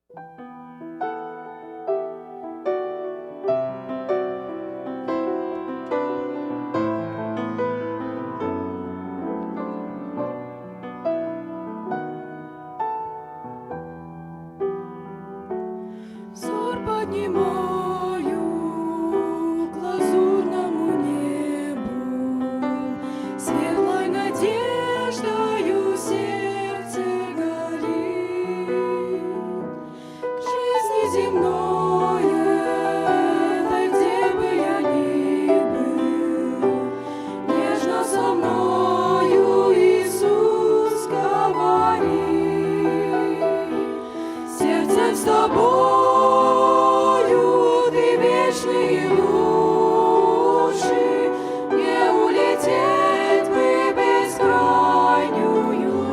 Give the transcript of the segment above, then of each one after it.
Взор поднимаю к лазурному небу, светлой надеждою сердце горит. К жизни земной, этой, где бы я ни был, нежно со мною Иисус говорит. Сердцем с тобою ты вечный и лучший, не улететь бы бескрайнюю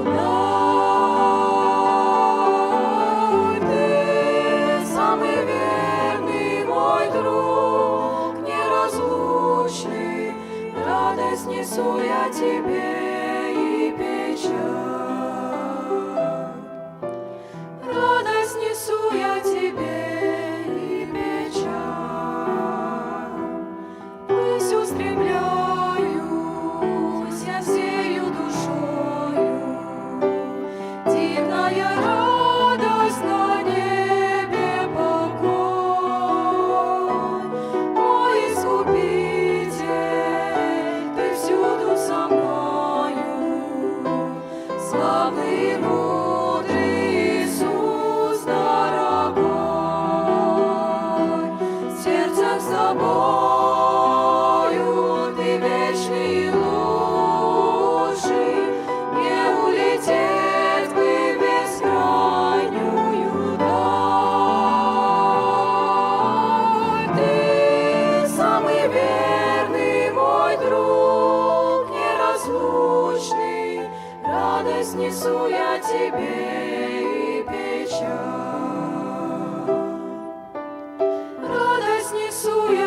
даль. Ты самый верный мой друг, неразлучный, радость несу я тебе и печаль. Радость несу я тебе и печаль. Ввысь устремляюсь я всею душою, дивная радость на небе покой. Мой Искупитель, ты всюду со мною, славный и мудрый Иисус дорогой. Сердцем с тобою ты вечный и лучший, не улететь бы бескрайнюю даль. Ты самый верный мой друг, неразлучный, радость несу я тебе и печаль. Радость несу я